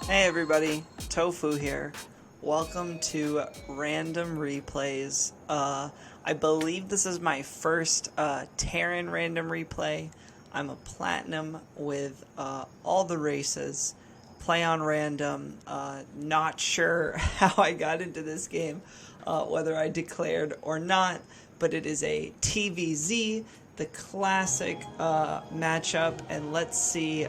Hey everybody, Tofu here. Welcome to Random Replays. I believe this is my first Terran random replay. I'm a platinum with all the races. Play on random. Not sure how I got into this game, whether I declared or not, but it is a TvZ, the classic matchup, and let's see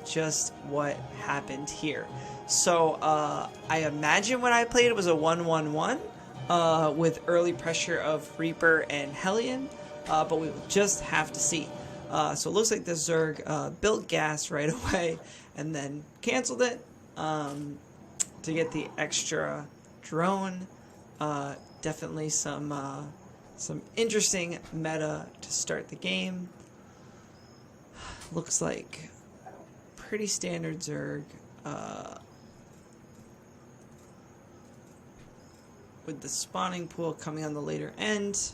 just what happened here. So I imagine when I played it was a 1-1-1 with early pressure of Reaper and Hellion, but we will just have to see. So it looks like this Zerg built gas right away and then canceled it to get the extra drone. Definitely some interesting meta to start the game. Looks like pretty standard Zerg. With the spawning pool coming on the later end.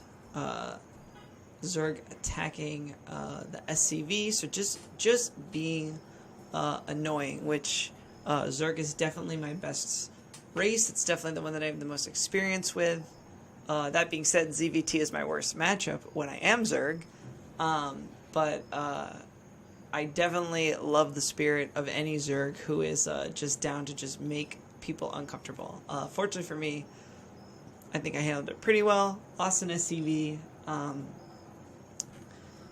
Zerg attacking the SCV, so just being annoying, which Zerg is definitely my best race. It's definitely the one that I have the most experience with. That being said, ZVT is my worst matchup when I am Zerg, but I definitely love the spirit of any Zerg who is just down to just make people uncomfortable. Fortunately for me, I think I handled it pretty well. Lost an SCV.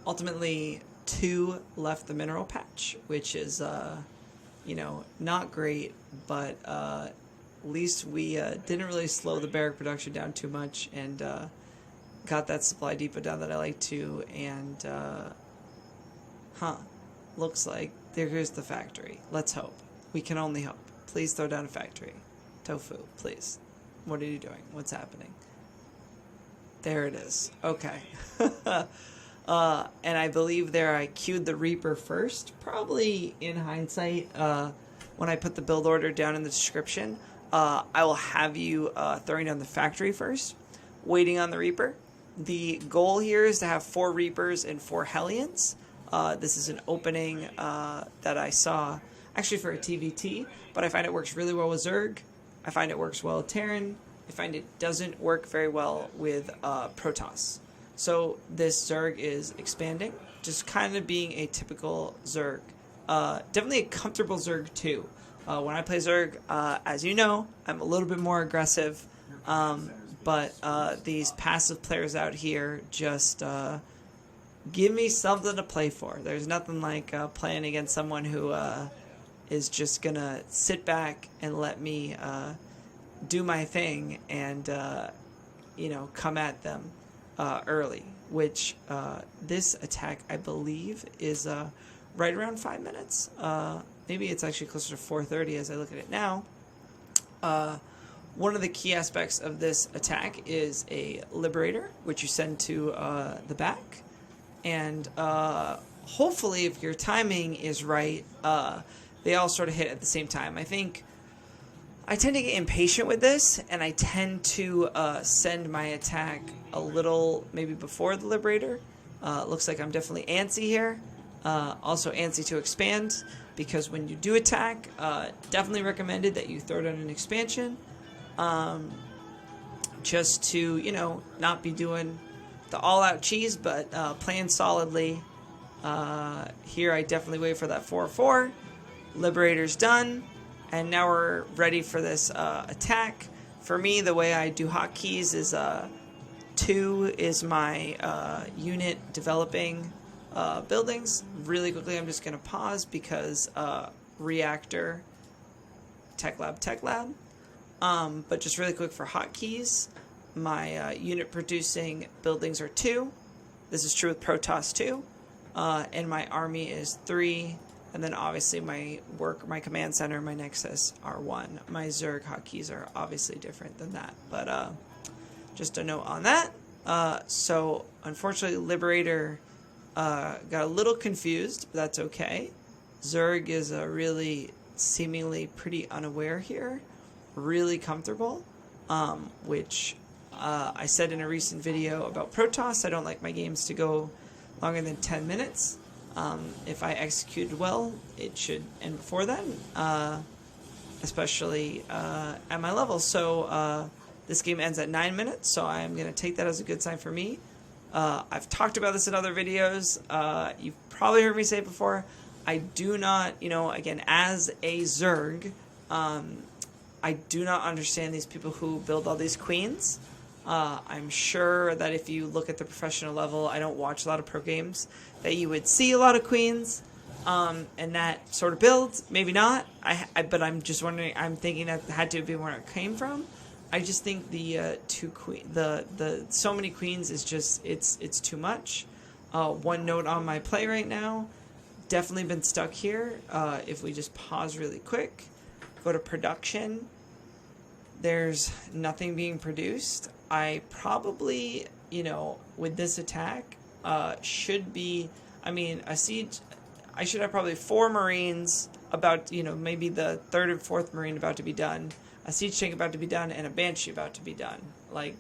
Ultimately, 2 left the mineral patch, which is, not great, but at least we didn't really slow the barrack production down too much, and got that supply depot down that I like to, and looks like there goes the factory. Let's hope. We can only hope. Please throw down a factory. Tofu, please. What are you doing? What's happening? There it is. Okay. And I believe there I queued the Reaper first, probably in hindsight. When I put the build order down in the description, I will have you throwing down the factory first, waiting on the Reaper. The goal here is to have 4 Reapers and 4 Hellions. This is an opening that I saw actually for a TvT, but I find it works really well with Zerg. I find it works well with Terran. I find it doesn't work very well with Protoss. So this Zerg is expanding, just kind of being a typical Zerg. Definitely a comfortable Zerg too. When I play Zerg, as you know, I'm a little bit more aggressive, but these passive players out here just give me something to play for. There's nothing like playing against someone who is just gonna sit back and let me do my thing and come at them early, which this attack I believe is right around 5 minutes. Maybe it's actually closer to 4:30 as I look at it now. One of the key aspects of this attack is a Liberator, which you send to the back, and hopefully if your timing is right, they all sort of hit at the same time. I tend to get impatient with this, and I tend to send my attack a little maybe before the Liberator. Looks like I'm definitely antsy here. Also antsy to expand, because when you do attack, definitely recommended that you throw down an expansion. Just to, not be doing the all-out cheese, but playing solidly. Here I definitely wait for that 4-4. Liberator's done, and now we're ready for this attack. For me, the way I do hotkeys is 2 is my unit developing buildings. Really quickly, I'm just going to pause because Reactor, Tech Lab. But just really quick for hotkeys, my unit producing buildings are 2. This is true with Protoss too. And my army is 3. And then obviously my command center, my nexus are 1. My Zerg hotkeys are obviously different than that. But just a note on that. So unfortunately, Liberator got a little confused, but that's okay. Zerg is really seemingly pretty unaware here. Really comfortable, which I said in a recent video about Protoss, I don't like my games to go longer than 10 minutes. If I executed well, it should end before then. especially at my level. So this game ends at 9 minutes, so I'm going to take that as a good sign for me. I've talked about this in other videos. You've probably heard me say it before. I do not, again, as a Zerg, I do not understand these people who build all these queens. I'm sure that if you look at the professional level, I don't watch a lot of pro games, that you would see a lot of queens, and that sort of build. Maybe not. But I'm just wondering. I'm thinking that had to be where it came from. I just think the so many queens is just it's too much. One note on my play right now, definitely been stuck here. If we just pause really quick, go to production. There's nothing being produced. I probably, with this attack, should be, a siege, I should have probably 4 Marines about, maybe the 3rd and 4th Marine about to be done, a siege tank about to be done, and a banshee about to be done. Like,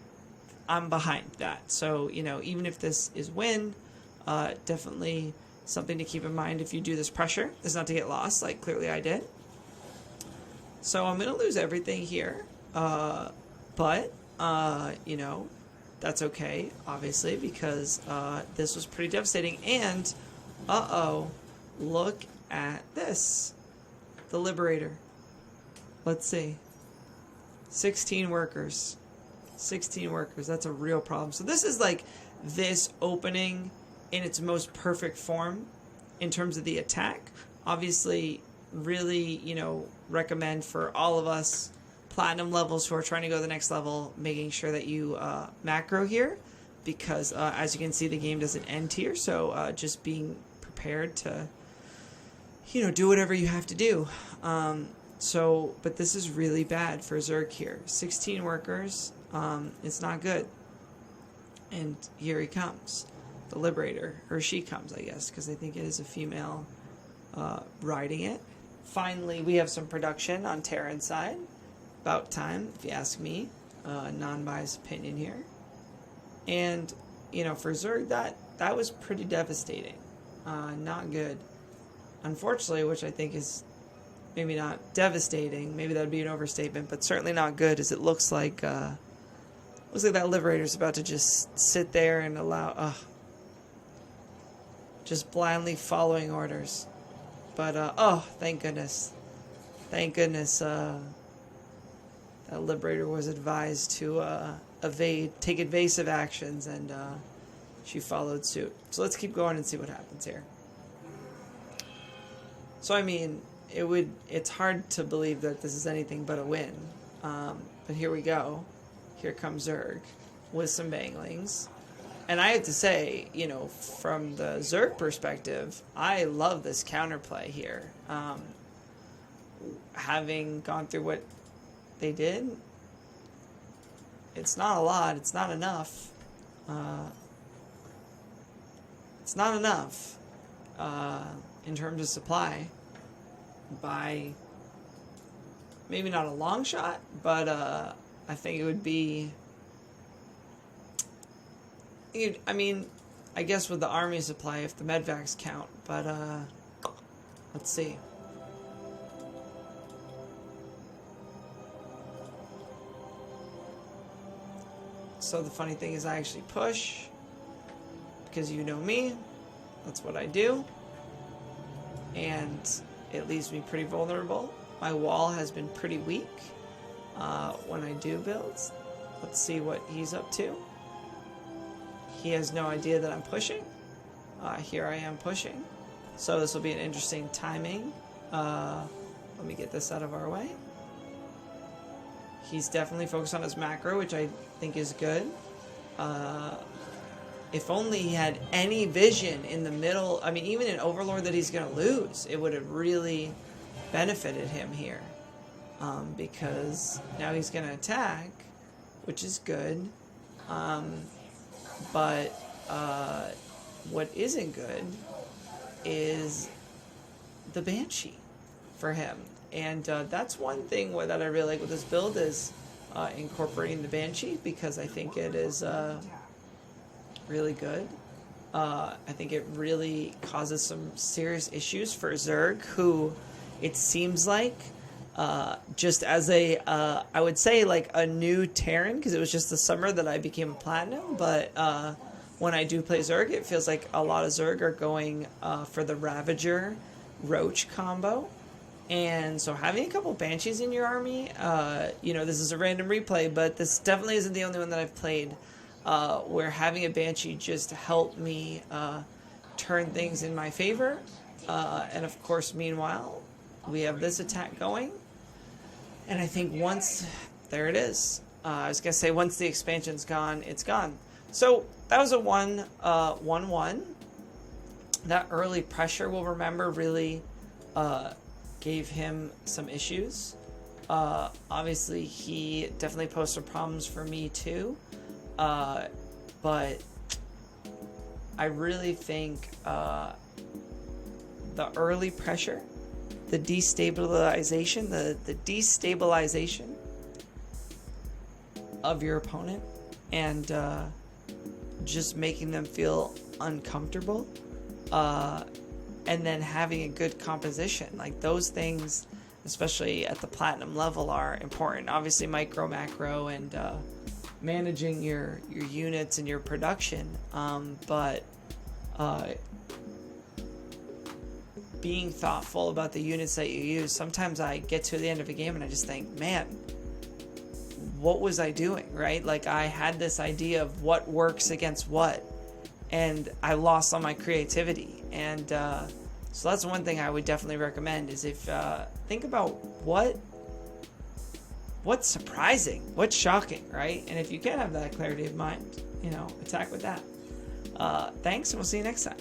I'm behind that. So, even if this is win, definitely something to keep in mind if you do this pressure, is not to get lost, like clearly I did. So I'm going to lose everything here. But that's okay, obviously, because this was pretty devastating. And, look at this. The Liberator. Let's see. 16 workers. 16 workers. That's a real problem. So this is like this opening in its most perfect form in terms of the attack. Obviously, really, recommend for all of us platinum levels who are trying to go to the next level, making sure that you macro here, because as you can see, the game doesn't end here. So just being prepared to, do whatever you have to do. But this is really bad for Zerg here. 16 workers. It's not good. And here he comes, the Liberator, or she comes, I guess, because I think it is a female riding it. Finally, we have some production on Terran side. About time, if you ask me. Non-biased opinion here. And, for Zerg, that was pretty devastating. Not good. Unfortunately, which I think is maybe not devastating. Maybe that would be an overstatement, but certainly not good, as it looks like that Liberator's about to just sit there and allow... just blindly following orders. But, thank goodness. Thank goodness, that Liberator was advised to take evasive actions, and she followed suit. So let's keep going and see what happens here. So, it's hard to believe that this is anything but a win. But here we go. Here comes Zerg with some banglings. And I have to say, from the Zerg perspective, I love this counterplay here. Having gone through what they did, it's not a lot, it's not enough. It's not enough in terms of supply by maybe not a long shot, but I think it would be... I guess with the army supply, if the medvacs count, but let's see. So the funny thing is I actually push, because you know me, that's what I do, and it leaves me pretty vulnerable. My wall has been pretty weak when I do builds. Let's see what he's up to. He has no idea that I'm pushing. Here I am pushing. So this will be an interesting timing. Let me get this out of our way. He's definitely focused on his macro, which I think is good. If only he had any vision in the middle. Even an Overlord that he's going to lose, it would have really benefited him here. Because now he's going to attack, which is good. But what isn't good is the Banshee for him. And that's one thing that I really like with this build is incorporating the Banshee, because I think it is really good. I think it really causes some serious issues for Zerg, who it seems like just as a, I would say like a new Terran, because it was just the summer that I became a Platinum, but when I do play Zerg, it feels like a lot of Zerg are going for the Ravager Roach combo. And so having a couple Banshees in your army, you know, this is a random replay, but this definitely isn't the only one that I've played, where having a Banshee just helped me turn things in my favor. And of course, meanwhile, we have this attack going. And I think once, there it is. I was going to say, once the expansion's gone, it's gone. So that was a 1-1. That early pressure, we'll remember, really gave him some issues. Obviously, he definitely posed some problems for me too. But I really think the early pressure, the destabilization of your opponent, and just making them feel uncomfortable, and then having a good composition, like those things, especially at the Platinum level, are important. Obviously, micro, macro, and managing your units and your production, but being thoughtful about the units that you use. Sometimes I get to the end of a game and I just think, man, what was I doing, right? Like, I had this idea of what works against what, and I lost all my creativity. And so that's one thing I would definitely recommend, is if think about what's surprising, what's shocking, right? And if you can't have that clarity of mind, you know, attack with that. Thanks, and we'll see you next time.